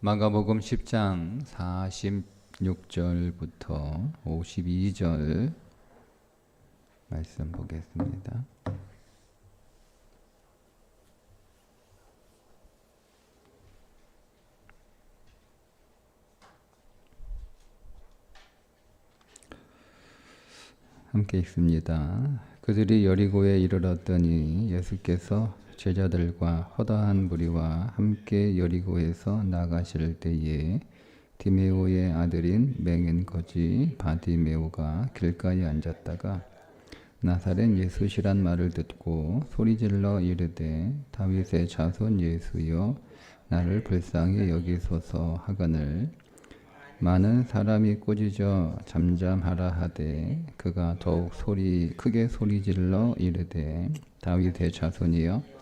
마가복음 10장 46절부터 52절 말씀 보겠습니다. 함께 읽습니다. 그들이 여리고에 이르렀더니 예수께서 제자들과 허다한 무리와 함께 여리고에서 나가실 때에 디메오의 아들인 맹인 거지 바디메오가 길가에 앉았다가 나사렛 예수시란 말을 듣고 소리질러 이르되 다윗의 자손 예수여 나를 불쌍히 여기소서 하거늘 많은 사람이 꾸짖어 잠잠하라 하되 그가 더욱 크게 소리질러 이르되 다윗의 자손이여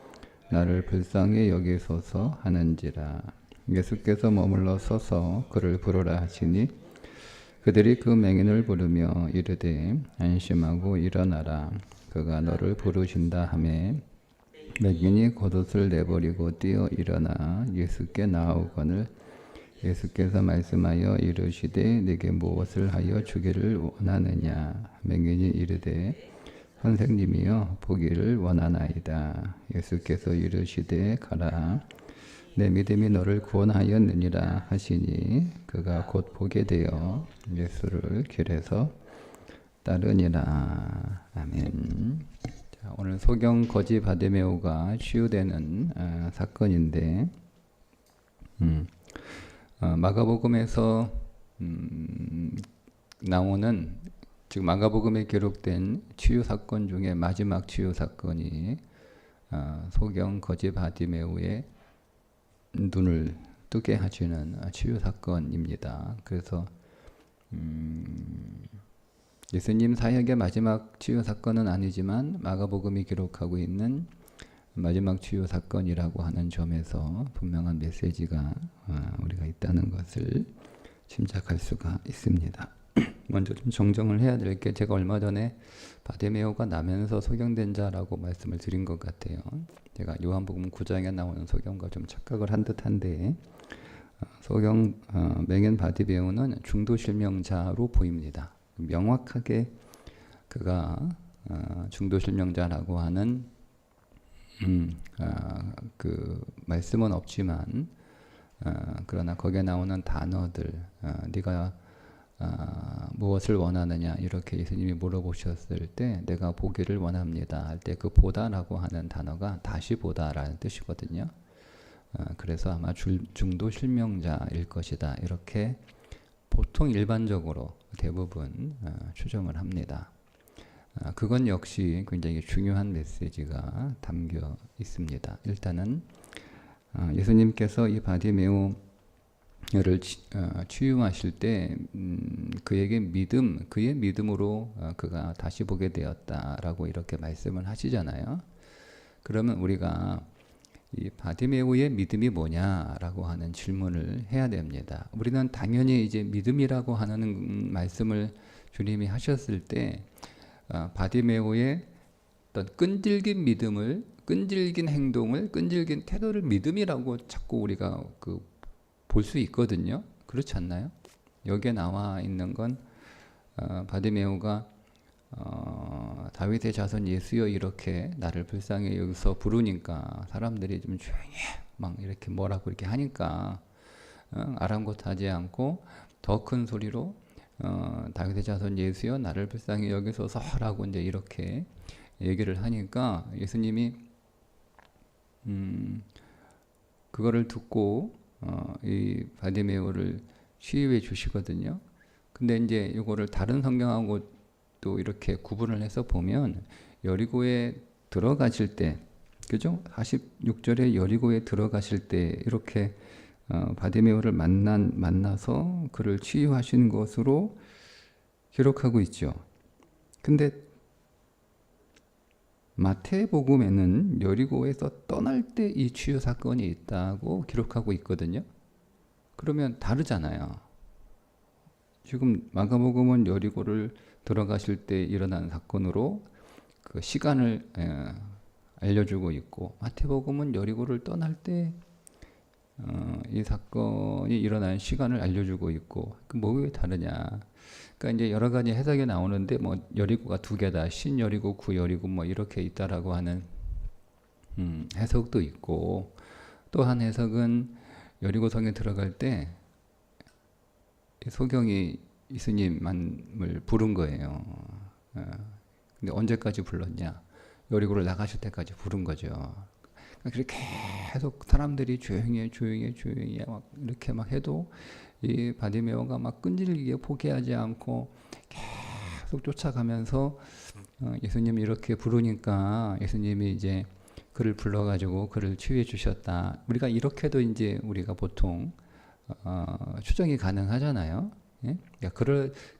나를 불쌍히 여기소서 하는지라. 예수께서 머물러 서서 그를 부르라 하시니 그들이 그 맹인을 부르며 이르되 안심하고 일어나라 그가 너를 부르신다 하매 맹인이 겉옷을 내버리고 뛰어 일어나 예수께 나아오거늘 예수께서 말씀하여 이르시되 네게 무엇을 하여 주기를 원하느냐. 맹인이 이르되 선생님이여 보기를 원하나이다. 예수께서 이르시되 가라 내 믿음이 너를 구원하였느니라 하시니 그가 곧 보게 되어 예수를 길에서 따르니라. 아멘. 자, 오늘 소경 거지 바디메오가 치유되는 사건인데 마가복음에서 나오는 즉 마가복음에 기록된 치유 사건 중에 마지막 치유 사건이 소경 거지 바디메오의 눈을 뜨게 하시는 치유 사건입니다. 그래서 예수님 사역의 마지막 치유 사건은 아니지만 마가복음이 기록하고 있는 마지막 치유 사건이라고 하는 점에서 분명한 메시지가 우리가 있다는 것을 짐작할 수가 있습니다. 먼저 좀 정정을 해야 될 게 제가 얼마 전에 바디메오가 나면서 소경된 자라고 말씀을 드린 것 같아요. 제가 요한복음 9장에 나오는 소경과 좀 착각을 한 듯한데 맹인 바디메오는 중도실명자로 보입니다. 명확하게 그가 중도실명자라고 하는 그 말씀은 없지만 그러나 거기에 나오는 단어들 네가 무엇을 원하느냐 이렇게 예수님이 물어보셨을 때 내가 보기를 원합니다 할 때 그 보다라고 하는 단어가 다시 보다라는 뜻이거든요. 그래서 아마 중도 실명자일 것이다 이렇게 보통 일반적으로 대부분 추정을 합니다. 그건 역시 굉장히 중요한 메시지가 담겨 있습니다. 일단은 예수님께서 이 바디메오를 치유하실 때 그의 믿음으로 그가 다시 보게 되었다라고 이렇게 말씀을 하시잖아요. 그러면 우리가 이 바디메오의 믿음이 뭐냐라고 하는 질문을 해야 됩니다. 우리는 당연히 이제 믿음이라고 하는 말씀을 주님이 하셨을 때 바디메오의 어떤 끈질긴 믿음을, 끈질긴 행동을, 끈질긴 태도를 믿음이라고 자꾸 우리가 볼 수 있거든요. 그렇지 않나요? 여기에 나와 있는 건 바디메오가 다윗의 자손 예수여 이렇게 나를 불쌍히 여기서 부르니까 사람들이 좀 조용히 막 이렇게 뭐라고 이렇게 하니까 아랑곳하지 않고 더 큰 소리로 다윗의 자손 예수여 나를 불쌍히 여기소서라고 이제 이렇게 얘기를 하니까 예수님이 그거를 듣고 이 바디메오를 치유해 주시거든요. 근데 이제 이거를 다른 성경하고 또 이렇게 구분을 해서 보면 여리고에 들어가실 때, 그죠? 46절에 여리고에 들어가실 때 이렇게 바디메오를 만나서 그를 치유하신 것으로 기록하고 있죠. 근데 마태복음에는 여리고에서 떠날 때 이 치유 사건이 있다고 기록하고 있거든요. 그러면 다르잖아요. 지금 마가복음은 여리고를 들어가실 때 일어난 사건으로 그 시간을 알려주고 있고 마태복음은 여리고를 떠날 때 이 사건이 일어난 시간을 알려주고 있고 그 뭐가 왜 다르냐? 그러니까 이제 여러 가지 해석이 나오는데 뭐 여리고가 두 개다, 신여리고, 구여리고 뭐 이렇게 있다라고 하는 해석도 있고 또 한 해석은 여리고성에 들어갈 때 소경이 예수님을 부른 거예요. 근데 언제까지 불렀냐? 여리고를 나가실 때까지 부른 거죠. 그렇게 계속 사람들이 조용히 막 이렇게 막 해도 이 바디메오가 막 끈질기게 포기하지 않고 계속 쫓아가면서 예수님이 이렇게 부르니까 예수님이 이제 그를 불러가지고 그를 치유해 주셨다. 우리가 이렇게도 이제 우리가 보통 추정이 가능하잖아요. 예?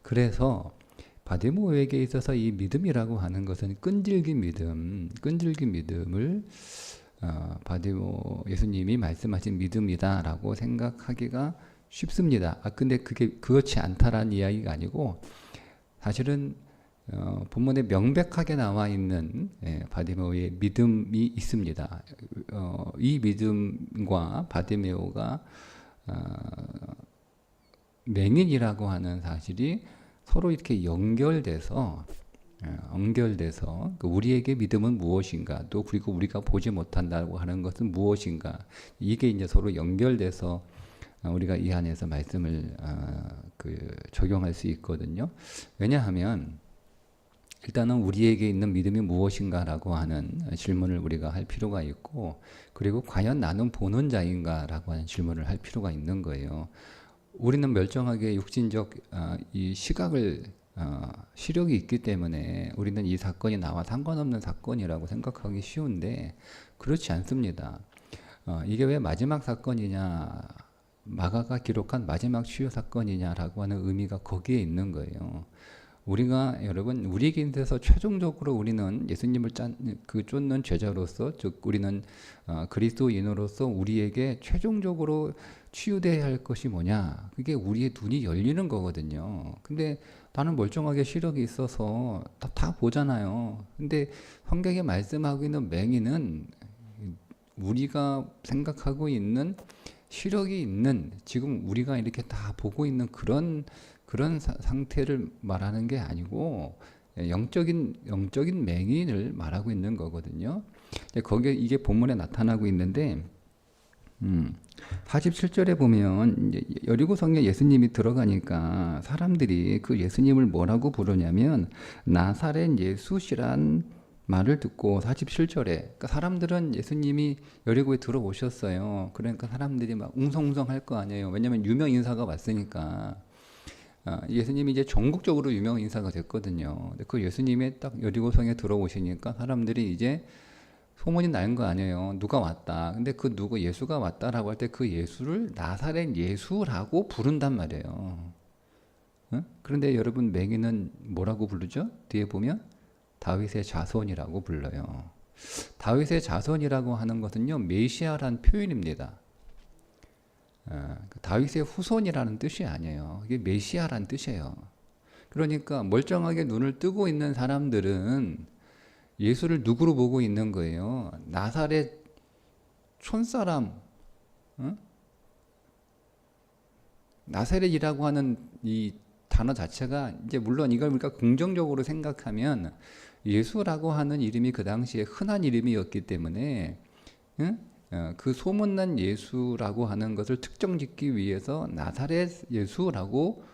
그래서 바디메오에게 있어서 이 믿음이라고 하는 것은 끈질긴 믿음을 바디메오 예수님이 말씀하신 믿음이다라고 생각하기가 쉽습니다. 근데 그렇지 않다라는 이야기가 아니고 사실은 본문에 명백하게 나와 있는 바디메오의 믿음이 있습니다. 이 믿음과 바디메오가 맹인이라고 하는 사실이 서로 이렇게 연결돼서 우리에게 믿음은 무엇인가, 또 그리고 우리가 보지 못한다고 하는 것은 무엇인가, 이게 이제 서로 연결돼서 우리가 이 안에서 말씀을 적용할 수 있거든요. 왜냐하면 일단은 우리에게 있는 믿음이 무엇인가라고 하는 질문을 우리가 할 필요가 있고, 그리고 과연 나는 보는 자인가라고 하는 질문을 할 필요가 있는 거예요. 우리는 멀쩡하게 육신적 이 시력이 있기 때문에 우리는 이 사건이 나와 상관없는 사건이라고 생각하기 쉬운데 그렇지 않습니다. 이게 왜 마지막 사건이냐, 마가가 기록한 마지막 치유 사건이냐라고 하는 의미가 거기에 있는 거예요. 여러분, 우리에게 있어서 최종적으로 우리는 예수님을 쫓는 제자로서, 즉 우리는 그리스도인으로서 우리에게 최종적으로 치유돼야 할 것이 뭐냐? 그게 우리의 눈이 열리는 거거든요. 근데 나는 멀쩡하게 시력이 있어서 다 보잖아요. 근데 성경에 말씀하고 있는 맹인은 우리가 생각하고 있는 시력이 있는, 지금 우리가 이렇게 다 보고 있는 그런 상태를 말하는 게 아니고 영적인 맹인을 말하고 있는 거거든요. 거기에 이게 본문에 나타나고 있는데 47절에 보면 이제 여리고성에 예수님이 들어가니까 사람들이 그 예수님을 뭐라고 부르냐면 나사렛 예수시란 말을 듣고, 47절에 그러니까 사람들은 예수님이 여리고에 들어오셨어요. 그러니까 사람들이 막 웅성웅성 할 거 아니에요. 왜냐하면 유명 인사가 왔으니까. 예수님이 이제 전국적으로 유명 인사가 됐거든요. 근데 그 예수님이 딱 여리고성에 들어오시니까 사람들이 이제 소문이 나는 거 아니에요. 누가 왔다. 근데 예수가 왔다라고 할 때 그 예수를 나사렛 예수라고 부른단 말이에요. 그런데 여러분, 맹인은 뭐라고 부르죠? 뒤에 보면 다윗의 자손이라고 불러요. 다윗의 자손이라고 하는 것은요, 메시아란 표현입니다. 다윗의 후손이라는 뜻이 아니에요. 이게 메시아란 뜻이에요. 그러니까 멀쩡하게 눈을 뜨고 있는 사람들은 예수를 누구로 보고 있는 거예요? 나사렛 촌사람, 나사렛이라고 하는 이 단어 자체가 이제 물론 이걸 우리가 긍정적으로 생각하면 예수라고 하는 이름이 그 당시에 흔한 이름이었기 때문에 그 소문난 예수라고 하는 것을 특정짓기 위해서 나사렛 예수라고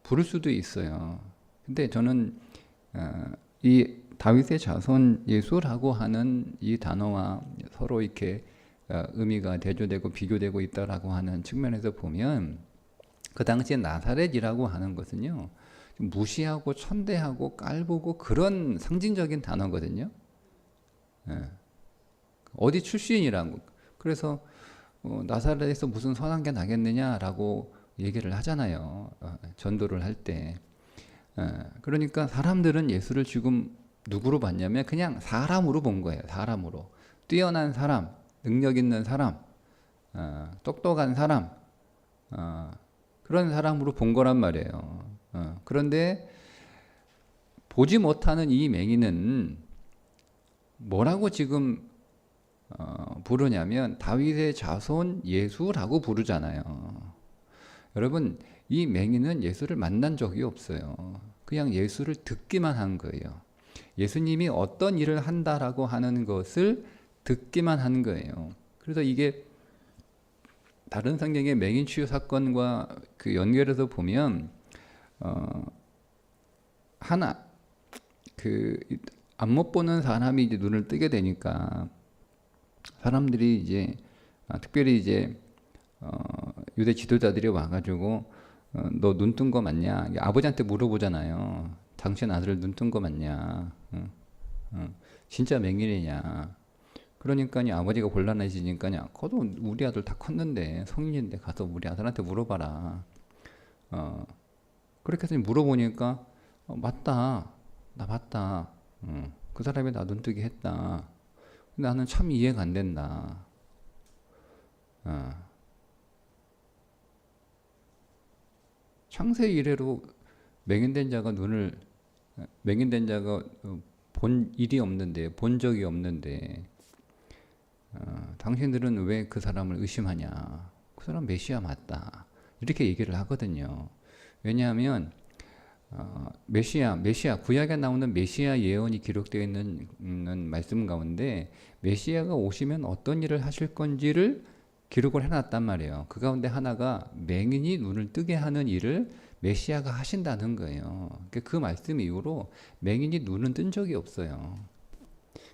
부를 수도 있어요. 근데 저는 이 다윗의 자손 예수라고 하는 이 단어와 서로 이렇게 의미가 대조되고 비교되고 있다라고 하는 측면에서 보면 그 당시에 나사렛이라고 하는 것은요, 무시하고 천대하고 깔보고 그런 상징적인 단어거든요. 어디 출신이라고. 그래서 나사렛에서 무슨 선한 게 나겠느냐라고 얘기를 하잖아요. 전도를 할 때. 그러니까 사람들은 예수를 지금 누구로 봤냐면 그냥 사람으로 본 거예요. 사람으로. 뛰어난 사람, 능력 있는 사람, 똑똑한 사람, 그런 사람으로 본 거란 말이에요. 그런데 보지 못하는 이 맹인은 뭐라고 지금 부르냐면 다윗의 자손 예수라고 부르잖아요. 여러분, 이 맹인은 예수를 만난 적이 없어요. 그냥 예수를 듣기만 한 거예요. 예수님이 어떤 일을 한다라고 하는 것을 듣기만 한 거예요. 그래서 이게 다른 성경의 맹인 치유 사건과 그 연결해서 보면 하나 그 안 못 보는 사람이 이제 눈을 뜨게 되니까 사람들이 이제 특별히 이제 유대 지도자들이 와가지고 너 눈 뜬 거 맞냐? 아버지한테 물어보잖아요. 당신 아들 눈 뜬 거 맞냐? 진짜 맹인이냐? 그러니까 아버지가 곤란해지니까 그도 우리 아들 다 컸는데 성인인데 가서 우리 아들한테 물어봐라. 그렇게 해서 물어보니까 맞다. 나 봤다. 그 사람이 나 눈뜨게 했다. 나는 참 이해가 안 된다. 창세 이래로 맹인된 자가 본 일이 없는데, 본 적이 없는데, 당신들은 왜 그 사람을 의심하냐? 그 사람 메시아 맞다. 이렇게 얘기를 하거든요. 왜냐하면 메시아 구약에 나오는 메시아 예언이 기록되어 있는 말씀 가운데 메시아가 오시면 어떤 일을 하실 건지를 기록을 해놨단 말이에요. 그 가운데 하나가 맹인이 눈을 뜨게 하는 일을 메시아가 하신다는 거예요. 그 말씀 이후로 맹인이 눈은 뜬 적이 없어요.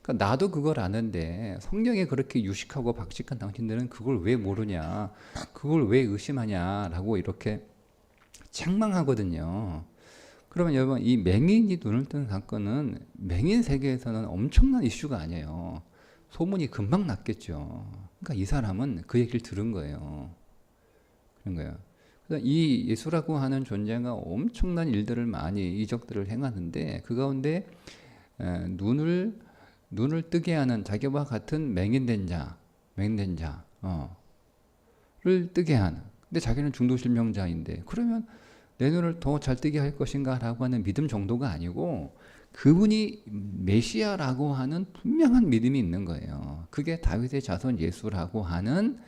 그러니까 나도 그걸 아는데 성경에 그렇게 유식하고 박식한 당신들은 그걸 왜 모르냐, 그걸 왜 의심하냐라고 이렇게 책망하거든요. 그러면 여러분, 이 맹인이 눈을 뜬 사건은 맹인 세계에서는 엄청난 이슈가 아니에요. 소문이 금방 났겠죠. 그러니까 이 사람은 그 얘기를 들은 거예요. 그런 거예요. 그래서 이 예수라고 하는 존재가 엄청난 일들을 많이 이적들을 행하는데 그 가운데 눈을 뜨게 하는 자기와 같은 맹인된 자를 뜨게 하는. 근데 자기는 중도실명자인데 그러면 내 눈을 더 잘 뜨게 할 것인가 라고 하는 믿음 정도가 아니고 그분이 메시아라고 하는 분명한 믿음이 있는 거예요. 그게 다윗의 자손 예수라고 하는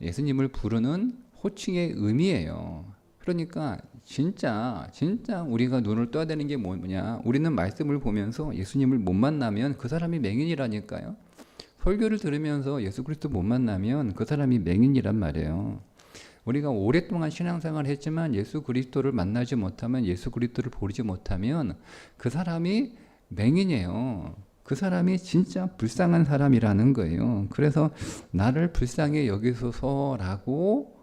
예수님을 부르는 호칭의 의미예요. 그러니까 진짜 우리가 눈을 떠야 되는 게 뭐냐? 우리는 말씀을 보면서 예수님을 못 만나면 그 사람이 맹인이라니까요. 설교를 들으면서 예수 그리스도 못 만나면 그 사람이 맹인이란 말이에요. 우리가 오랫동안 신앙생활을 했지만 예수 그리스도를 만나지 못하면, 예수 그리스도를 보지 못하면 그 사람이 맹인이에요. 그 사람이 진짜 불쌍한 사람이라는 거예요. 그래서 나를 불쌍히 여기소서라고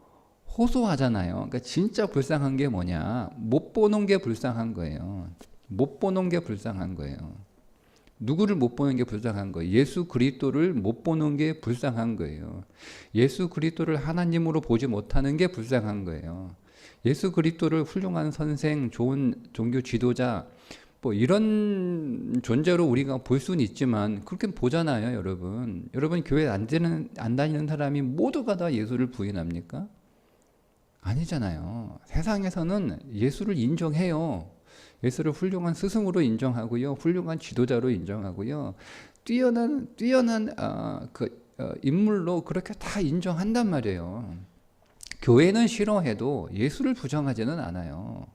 호소하잖아요. 그러니까 진짜 불쌍한 게 뭐냐? 못 보는 게 불쌍한 거예요. 못 보는 게 불쌍한 거예요. 누구를 못 보는 게 불쌍한 거예요? 예수 그리스도를 못 보는 게 불쌍한 거예요. 예수 그리스도를 하나님으로 보지 못하는 게 불쌍한 거예요. 예수 그리스도를 훌륭한 선생, 좋은 종교 지도자, 뭐 이런 존재로 우리가 볼 수는 있지만 그렇게 보잖아요, 여러분. 여러분 교회 안 다니는 사람이 모두가 다 예수를 부인합니까? 아니잖아요. 세상에서는 예수를 인정해요. 예수를 훌륭한 스승으로 인정하고요, 훌륭한 지도자로 인정하고요, 뛰어난 인물로 그렇게 다 인정한단 말이에요. 교회는 싫어해도 예수를 부정하지는 않아요.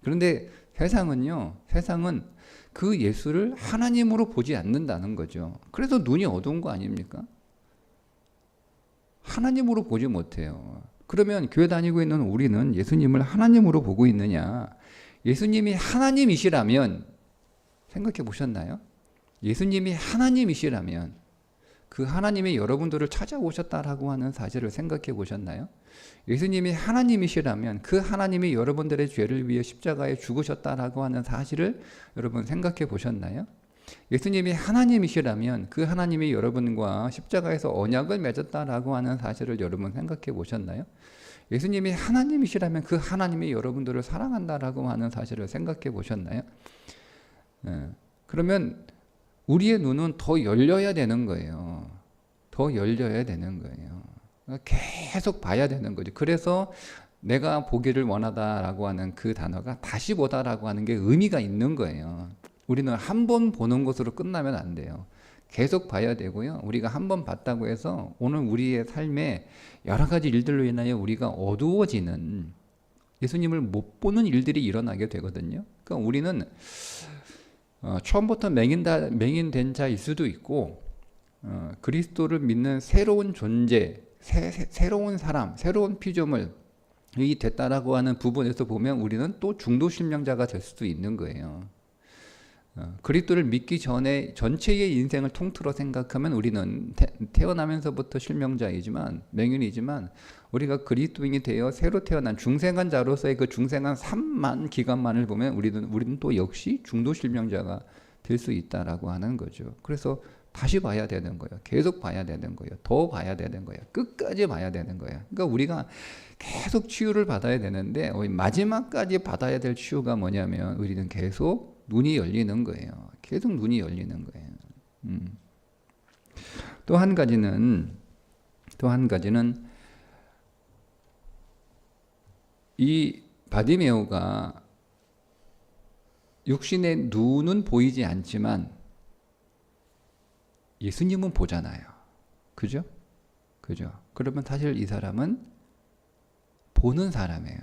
그런데 세상은 그 예수를 하나님으로 보지 않는다는 거죠. 그래서 눈이 어두운 거 아닙니까? 하나님으로 보지 못해요. 그러면 교회 다니고 있는 우리는 예수님을 하나님으로 보고 있느냐? 예수님이 하나님이시라면 생각해 보셨나요? 예수님이 하나님이시라면 그 하나님이 여러분들을 찾아오셨다라고 하는 사실을 생각해 보셨나요? 예수님이 하나님이시라면 그 하나님이 여러분들의 죄를 위해 십자가에 죽으셨다라고 하는 사실을 여러분 생각해 보셨나요? 예수님이 하나님이시라면 그 하나님이 여러분과 십자가에서 언약을 맺었다라고 하는 사실을 여러분 생각해 보셨나요? 예수님이 하나님이시라면 그 하나님이 여러분들을 사랑한다라고 하는 사실을 생각해 보셨나요? 그러면 우리의 눈은 더 열려야 되는 거예요. 더 열려야 되는 거예요. 계속 봐야 되는 거죠. 그래서 내가 보기를 원하다라고 하는 그 단어가 다시 보다라고 하는 게 의미가 있는 거예요. 우리는 한 번 보는 것으로 끝나면 안 돼요. 계속 봐야 되고요. 우리가 한번 봤다고 해서 오늘 우리의 삶에 여러 가지 일들로 인하여 우리가 어두워지는, 예수님을 못 보는 일들이 일어나게 되거든요. 그러니까 우리는 처음부터 맹인된 자일 수도 있고, 그리스도를 믿는 새로운 존재, 새로운 사람, 새로운 피조물이 됐다라고 하는 부분에서 보면 우리는 또 중도 실명자가 될 수도 있는 거예요. 그리스도를 믿기 전에 전체의 인생을 통틀어 생각하면 우리는 태어나면서부터 실명자이지만, 맹인이지만, 우리가 그리스도인이 되어 새로 태어난 중생한 자로서의 그 중생한 3만 기간만을 보면 우리는 또 역시 중도 실명자가 될 수 있다라고 하는 거죠. 그래서 다시 봐야 되는 거예요. 계속 봐야 되는 거예요. 더 봐야 되는 거예요. 끝까지 봐야 되는 거예요. 그러니까 우리가 계속 치유를 받아야 되는데, 마지막까지 받아야 될 치유가 뭐냐면 우리는 계속 눈이 열리는 거예요. 계속 눈이 열리는 거예요. 또 한 가지는 이 바디메오가 육신의 눈은 보이지 않지만 예수님은 보잖아요. 그죠? 그러면 사실 이 사람은 보는 사람이에요.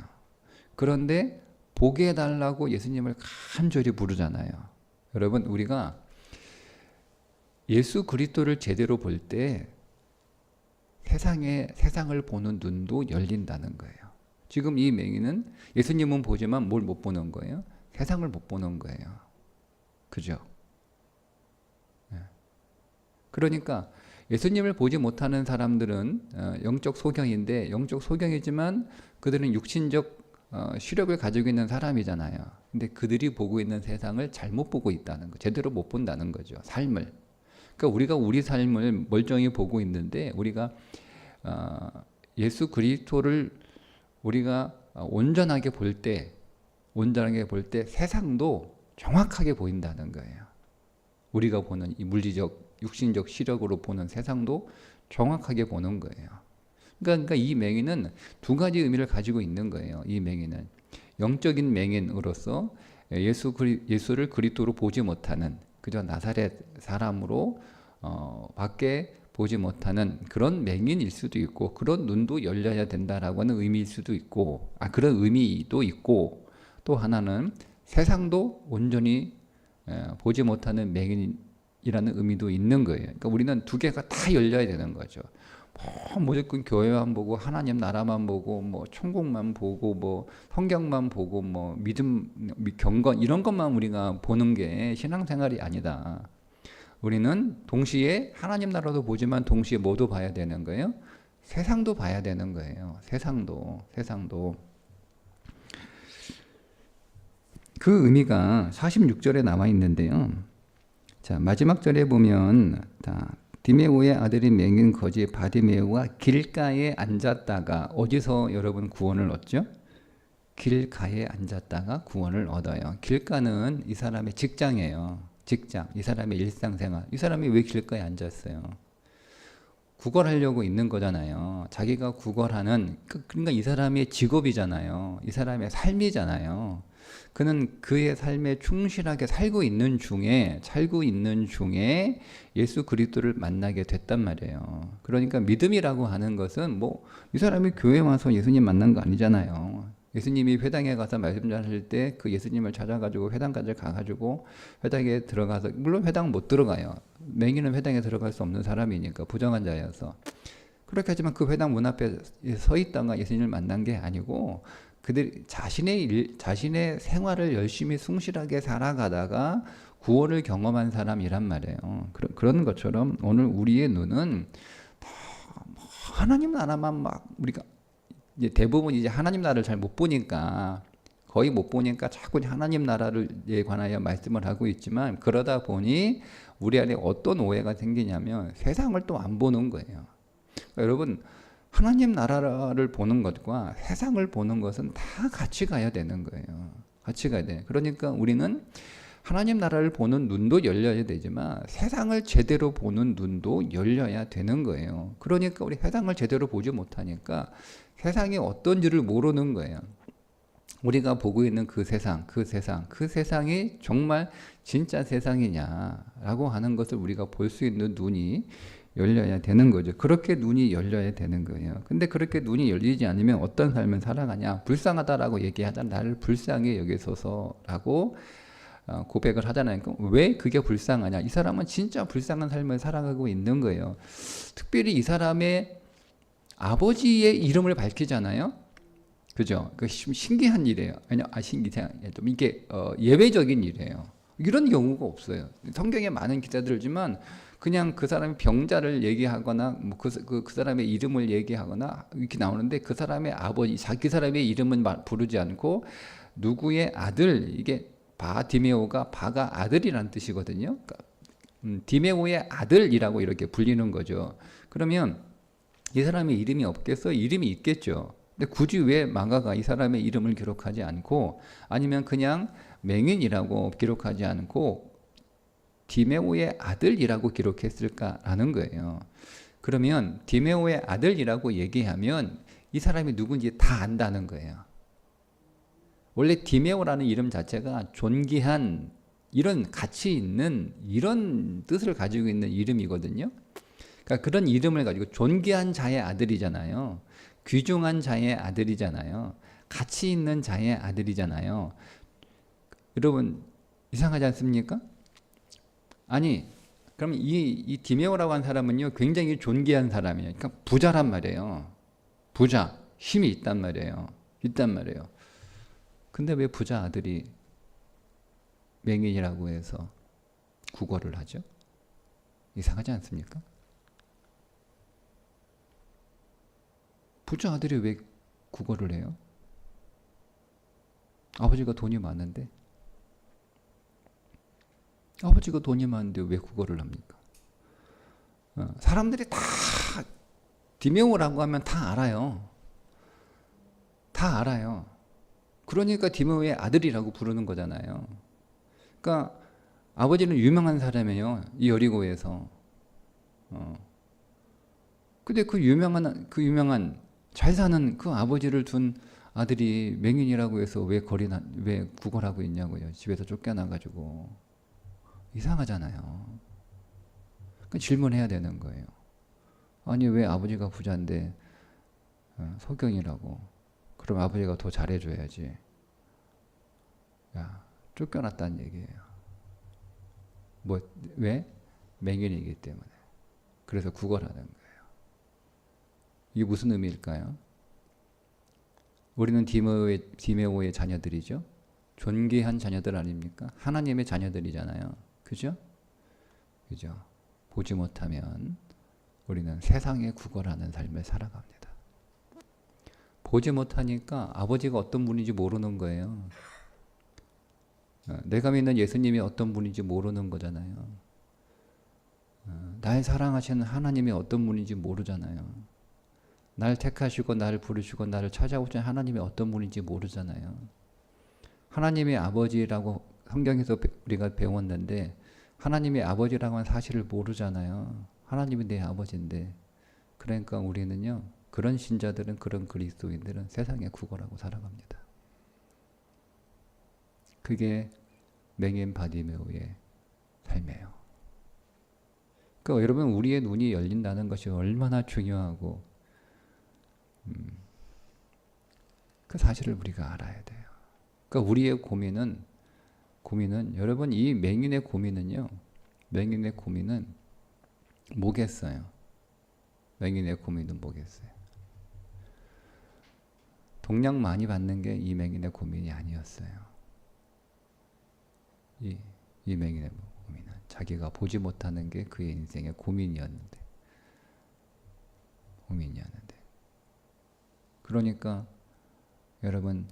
그런데 보게 해달라고 예수님을 간절히 부르잖아요. 여러분, 우리가 예수 그리스도를 제대로 볼 때 세상을 보는 눈도 열린다는 거예요. 지금 이 맹인은 예수님은 보지만 뭘 못 보는 거예요? 세상을 못 보는 거예요. 그죠? 그러니까 예수님을 보지 못하는 사람들은 영적 소경인데, 영적 소경이지만 그들은 육신적 시력을 가지고 있는 사람이잖아요. 근데 그들이 보고 있는 세상을 잘못 보고 있다는 거, 제대로 못 본다는 거죠. 삶을. 그러니까 우리가 우리 삶을 멀쩡히 보고 있는데, 우리가 예수 그리스도를 우리가 온전하게 볼 때 세상도 정확하게 보인다는 거예요. 우리가 보는 이 물리적, 육신적 시력으로 보는 세상도 정확하게 보는 거예요. 그러니까 이 맹인은 두 가지 의미를 가지고 있는 거예요. 이 맹인은 영적인 맹인으로서 예수를 그리스도로 보지 못하는, 그저 나사렛 사람으로 밖에 보지 못하는 그런 맹인일 수도 있고, 그런 눈도 열려야 된다라고 하는 의미일 수도 있고, 그런 의미도 있고, 또 하나는 세상도 온전히 보지 못하는 맹인이라는 의미도 있는 거예요. 그러니까 우리는 두 개가 다 열려야 되는 거죠. 무조건 교회만 보고 하나님 나라만 보고 뭐 천국만 보고 뭐 성경만 보고 뭐 믿음, 경건 이런 것만 우리가 보는 게 신앙생활이 아니다. 우리는 동시에 하나님 나라도 보지만 동시에 뭐도 봐야 되는 거예요? 세상도 봐야 되는 거예요. 세상도. 그 의미가 46절에 나와 있는데요. 자, 마지막 절에 보면 디메오의 아들인 맹인 거지 바디메오가 길가에 앉았다가, 어디서 여러분 구원을 얻죠? 길가에 앉았다가 구원을 얻어요. 길가는 이 사람의 직장이에요. 직장, 이 사람의 일상생활. 이 사람이 왜 길가에 앉았어요? 구걸하려고 있는 거잖아요. 자기가 구걸하는, 그러니까 이 사람의 직업이잖아요. 이 사람의 삶이잖아요. 그는 그의 삶에 충실하게 살고 있는 중에 예수 그리스도를 만나게 됐단 말이에요. 그러니까 믿음이라고 하는 것은 뭐 이 사람이 교회 와서 예수님 만난 거 아니잖아요. 예수님이 회당에 가서 말씀 전하실 때 그 예수님을 찾아가지고 회당까지 가가지고 회당에 들어가서, 물론 회당 못 들어가요. 맹인은 회당에 들어갈 수 없는 사람이니까, 부정한 자여서. 그렇게 하지만 그 회당 문 앞에 서 있다가 예수님을 만난 게 아니고, 그들 자신의 생활을 열심히 충실하게 살아가다가 구원을 경험한 사람이란 말이에요. 그런 것처럼 오늘 우리의 눈은 하나님 나라만 막, 우리가 이제 대부분 이제 하나님 나라를 잘 못 보니까, 거의 못 보니까 자꾸 하나님 나라에 관하여 말씀을 하고 있지만, 그러다 보니 우리 안에 어떤 오해가 생기냐면 세상을 또 안 보는 거예요. 그러니까 여러분, 하나님 나라를 보는 것과 세상을 보는 것은 다 같이 가야 되는 거예요. 같이 가야 돼. 그러니까 우리는 하나님 나라를 보는 눈도 열려야 되지만 세상을 제대로 보는 눈도 열려야 되는 거예요. 그러니까 우리 세상을 제대로 보지 못하니까 세상이 어떤지를 모르는 거예요. 우리가 보고 있는 그 세상이 정말 진짜 세상이냐라고 하는 것을 우리가 볼 수 있는 눈이 열려야 되는 거죠. 그렇게 눈이 열려야 되는 거예요. 근데 그렇게 눈이 열리지 않으면 어떤 삶을 살아가냐? 불쌍하다라고 얘기하자. 나를 불쌍히 여기소서라고 고백을 하잖아요. 왜 그게 불쌍하냐? 이 사람은 진짜 불쌍한 삶을 살아가고 있는 거예요. 특별히 이 사람의 아버지의 이름을 밝히잖아요. 그죠? 그 신기한 일이에요. 아니요, 좀 이게 예외적인 일이에요. 이런 경우가 없어요. 성경에 많은 기사들지만 그냥 그 사람의 병자를 얘기하거나 뭐 그 사람의 이름을 얘기하거나 이렇게 나오는데 그 사람의 아버지, 자기 사람의 이름은 부르지 않고 누구의 아들, 이게 바디메오가 바가 아들이라는 뜻이거든요. 그러니까 디메오의 아들이라고 이렇게 불리는 거죠. 그러면 이 사람의 이름이 없겠어? 이름이 있겠죠. 근데 굳이 왜 마가가 이 사람의 이름을 기록하지 않고 아니면 그냥 맹인이라고 기록하지 않고 디메오의 아들이라고 기록했을까라는 거예요. 그러면 디메오의 아들이라고 얘기하면 이 사람이 누군지 다 안다는 거예요. 원래 디메오라는 이름 자체가 존귀한, 이런 가치 있는 이런 뜻을 가지고 있는 이름이거든요. 그러니까 그런 이름을 가지고 존귀한 자의 아들이잖아요. 귀중한 자의 아들이잖아요. 가치 있는 자의 아들이잖아요. 여러분 이상하지 않습니까? 아니, 그럼 이 디메오라고 한 사람은요, 굉장히 존귀한 사람이에요. 그러니까 부자란 말이에요. 부자, 힘이 있단 말이에요. 근데 왜 부자 아들이 맹인이라고 해서 구걸을 하죠? 이상하지 않습니까? 부자 아들이 왜 구걸을 해요? 아버지가 돈이 많은데 왜 구걸을 합니까? 사람들이 다 디메오라고 하면 다 알아요. 그러니까 디메오의 아들이라고 부르는 거잖아요. 그러니까 아버지는 유명한 사람이에요. 이 여리고에서. 근데 그 유명한 잘 사는 그 아버지를 둔 아들이 맹인이라고 해서 왜 구걸하고 있냐고요. 집에서 쫓겨나가지고. 이상하잖아요. 그러니까 질문해야 되는 거예요. 아니 왜 아버지가 부자인데 소경이라고. 그럼 아버지가 더 잘해줘야지. 야, 쫓겨났다는 얘기예요. 왜? 맹인이기 때문에. 그래서 구걸하는 거예요. 이게 무슨 의미일까요? 우리는 디메오의 자녀들이죠. 존귀한 자녀들 아닙니까? 하나님의 자녀들이잖아요. 그죠? 보지 못하면 우리는 세상에 구걸하는 삶을 살아갑니다. 보지 못하니까 아버지가 어떤 분인지 모르는 거예요. 내가 믿는 예수님이 어떤 분인지 모르는 거잖아요. 날 사랑하시는 하나님이 어떤 분인지 모르잖아요. 날 택하시고 나를 부르시고 나를 찾아오신 하나님이 어떤 분인지 모르잖아요. 하나님의 아버지라고 성경에서 우리가 배웠는데 하나님의 아버지라고 하는 사실을 모르잖아요. 하나님이 내 아버지인데. 그러니까 우리는요, 그런 신자들은, 그런 그리스도인들은 세상에 구걸하고 살아갑니다. 그게 맹인 바디메오의 삶이에요. 그러니까 여러분, 우리의 눈이 열린다는 것이 얼마나 중요하고 그 사실을 우리가 알아야 돼요. 그러니까 우리의 고민은 여러분, 이 맹인의 고민은 뭐겠어요? 맹인의 고민은 뭐겠어요? 동력 많이 받는 게 이 맹인의 고민이 아니었어요. 이 맹인의 고민은 자기가 보지 못하는 게 그의 인생의 고민이었는데. 그러니까 여러분,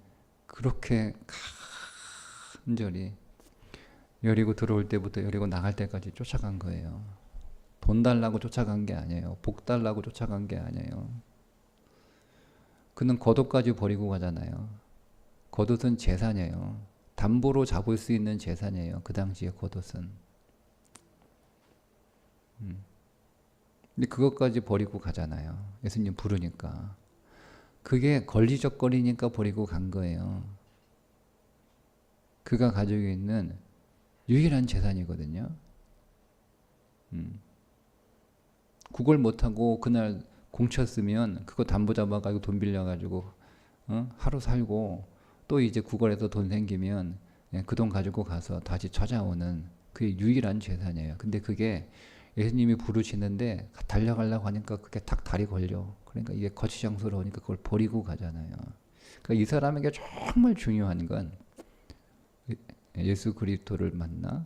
그렇게 간절히 여리고 들어올 때부터 여리고 나갈 때까지 쫓아간 거예요. 돈 달라고 쫓아간 게 아니에요. 복 달라고 쫓아간 게 아니에요. 그는 겉옷까지 버리고 가잖아요. 겉옷은 재산이에요. 담보로 잡을 수 있는 재산이에요. 그 당시에 겉옷은. 근데 그것까지 버리고 가잖아요. 예수님 부르니까. 그게 걸리적거리니까 버리고 간 거예요. 그가 가지고 있는 유일한 재산이거든요. 국어를 못하고 그날 공쳤으면 그거 담보 잡아가지고 돈 빌려가지고 하루 살고 또 이제 국어에서 돈 생기면 그 돈 가지고 가서 다시 찾아오는 그게 유일한 재산이에요. 근데 그게 예수님이 부르시는데 달려가려고 하니까 그게 딱 다리 걸려. 그러니까 이게 거추장스러우니까 그걸 버리고 가잖아요. 그러니까 이 사람에게 정말 중요한 건 예수 그리스도를 만나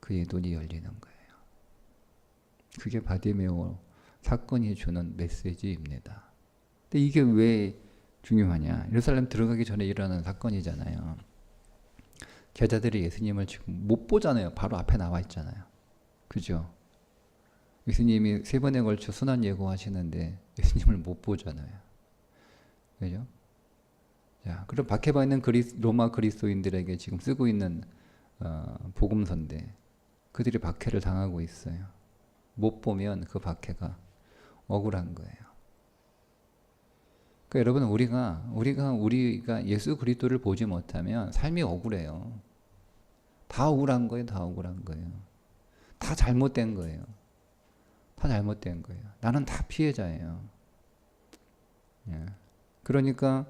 그의 눈이 열리는 거예요. 그게 바디메오 사건이 주는 메시지입니다. 근데 이게 왜 중요하냐? 예루살렘 들어가기 전에 일어나는 사건이잖아요. 제자들이 예수님을 지금 못 보잖아요. 바로 앞에 나와 있잖아요. 그죠? 예수님이 3번에 걸쳐 순환 예고하시는데 예수님을 못 보잖아요. 그죠? 자, 그럼 박해바 있는 로마 그리스도인들에게 지금 쓰고 있는 복음서인데 그들이 박해를 당하고 있어요. 못 보면 그 박해가 억울한 거예요. 그러니까 여러분 우리가 예수 그리스도를 보지 못하면 삶이 억울해요. 다 억울한 거예요. 다 억울한 거예요. 다 잘못된 거예요. 다 잘못된 거예요. 나는 다 피해자예요. 예. 그러니까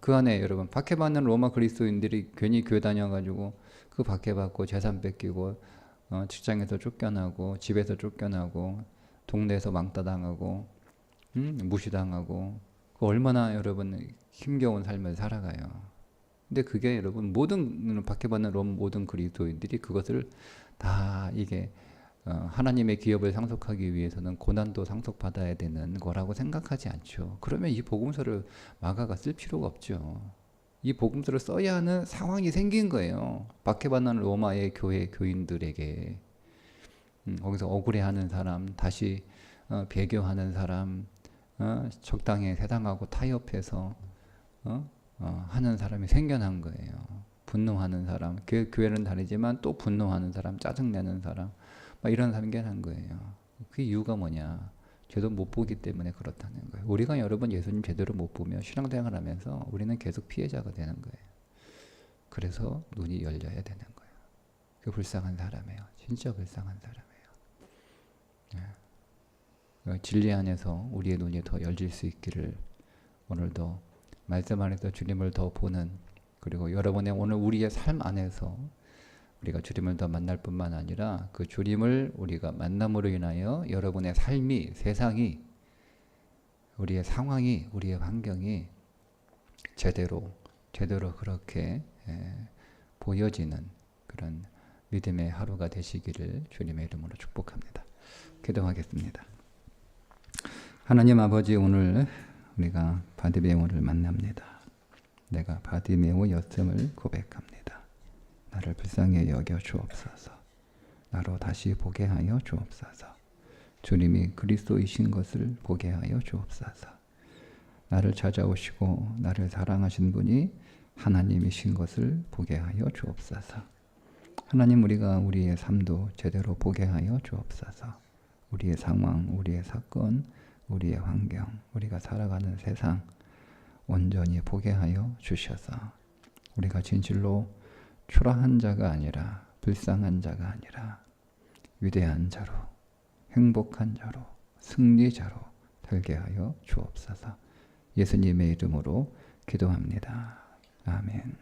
그 안에 여러분 박해받는 로마 그리스도인들이 괜히 교회 다녀가지고 그 박해받고 재산 뺏기고 직장에서 쫓겨나고 집에서 쫓겨나고 동네에서 왕따당하고 무시당하고 그 얼마나 여러분 힘겨운 삶을 살아가요. 근데 그게 여러분 모든 박해받는 모든 그리스도인들이 그것을 다 이게 하나님의 기업을 상속하기 위해서는 고난도 상속받아야 되는 거라고 생각하지 않죠. 그러면 이 복음서를 마가가 쓸 필요가 없죠. 이 복음서를 써야 하는 상황이 생긴 거예요. 박해받는 로마의 교회 교인들에게 거기서 억울해하는 사람, 다시 배교하는 사람, 적당히 세상하고 타협해서 하는 사람이 생겨난 거예요. 분노하는 사람, 교회는 다르지만 또 분노하는 사람, 짜증내는 사람, 막 이런 사람이 생겨난 거예요. 그 이유가 뭐냐? 제대로 못 보기 때문에 그렇다는 거예요. 우리가 여러분 예수님 제대로 못 보면 신앙생활 하면서 우리는 계속 피해자가 되는 거예요. 그래서 눈이 열려야 되는 거예요. 그 불쌍한 사람이에요. 진짜 불쌍한 사람이에요. 진리 안에서 우리의 눈이 더 열릴 수 있기를 오늘도 말씀 안에서 주님을 더 보는, 그리고 여러분의 오늘 우리의 삶 안에서 우리가 주님을 더 만날 뿐만 아니라 그 주님을 우리가 만남으로 인하여 여러분의 삶이, 세상이, 우리의 상황이, 우리의 환경이 제대로 그렇게 보여지는 그런 믿음의 하루가 되시기를 주님의 이름으로 축복합니다. 기도하겠습니다. 하나님 아버지, 오늘 우리가 바디메오를 만납니다. 내가 바디메오였음을 고백합니다. 나를 불쌍히 여겨 주옵소서. 나로 다시 보게 하여 주옵소서. 주님이 그리스도이신 것을 보게 하여 주옵소서. 나를 찾아오시고 나를 사랑하신 분이 하나님이신 것을 보게 하여 주옵소서. 하나님, 우리가 우리의 삶도 제대로 보게 하여 주옵소서. 우리의 상황, 우리의 사건, 우리의 환경, 우리가 살아가는 세상 온전히 보게 하여 주셔서 우리가 진실로 초라한 자가 아니라, 불쌍한 자가 아니라 위대한 자로, 행복한 자로, 승리자로 살게 하여 주옵소서. 예수님의 이름으로 기도합니다. 아멘.